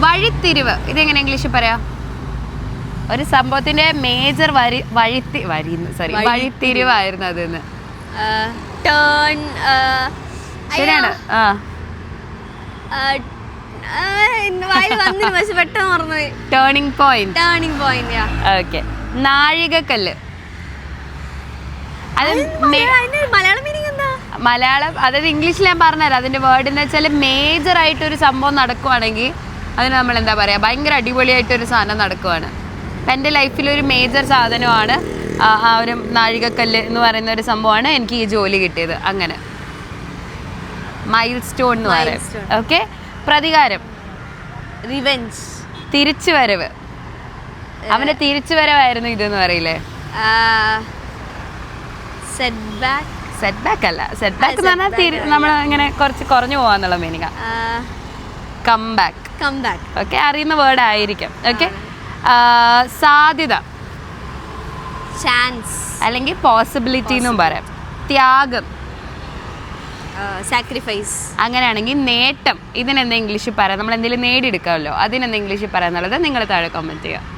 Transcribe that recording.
വഴിത്തിരിവ് ഇതെങ്ങനെ ഇംഗ്ലീഷിൽ പറയാം? ഒരു സംഭവത്തിന്റെ മേജർ വഴിത്തിരിവായിരുന്നു അതെന്ന്. ടേൺ. ശരിയാണ്. പെട്ടെന്ന് മറന്നു. Turning point. ഓക്കെ. നാഴികക്കല്ല്. അത് മലയാളം മീനിങ് എന്താ? മലയാളം അതായത് ഇംഗ്ലീഷിൽ ഞാൻ പറഞ്ഞുതരാം. അതിന്റെ വേർഡ് എന്ന് വെച്ചാൽ മേജർ ആയിട്ടൊരു സംഭവം നടക്കുവാണെങ്കിൽ അതിന് നമ്മൾ എന്താ പറയാ, ഭയങ്കര അടിപൊളിയായിട്ടൊരു സാധനം നടക്കുവാണ്. അപ്പം എൻ്റെ ലൈഫിലൊരു മേജർ സാധനമാണ് ആ ഒരു നാഴികക്കല്ല് എന്ന് പറയുന്ന ഒരു സംഭവമാണ് എനിക്ക് ഈ ജോലി കിട്ടിയത്. അങ്ങനെ മൈൽ സ്റ്റോൺ എന്ന് പറയും. ഓക്കെ. പ്രതികാരം. റിവെഞ്ച്. തിരിച്ചുവരവ്. അവന്റെ തിരിച്ചുവരവായിരുന്നു ഇതെന്ന് പറയില്ലേ? സെറ്റ്ബാക്ക് അല്ല. സെറ്റ്ബാക്ക് എന്ന് പറഞ്ഞാൽ നമ്മൾ ഇങ്ങനെ കുറച്ച് കുറഞ്ഞു പോവാന്നുള്ള മീനിങ്. കംബാക്ക്. ഓക്കെ, അറിയുന്ന വേർഡ് ആയിരിക്കും. ഓക്കെ. സാധ്യത, ചാൻസ് അല്ലെങ്കിൽ പോസിബിലിറ്റി എന്നും പറയാം. ത്യാഗം, സാക്രിഫൈസ്. അങ്ങനെയാണെങ്കിൽ നേട്ടം, ഇതിനെന്താ ഇംഗ്ലീഷിൽ പറയാം? നമ്മൾ എന്തെങ്കിലും നേടിയെടുക്കാമല്ലോ, അതിനെന്താ ഇംഗ്ലീഷിൽ പറയാന്നുള്ളത് നിങ്ങൾ താഴെ കമന്റ് ചെയ്യുക.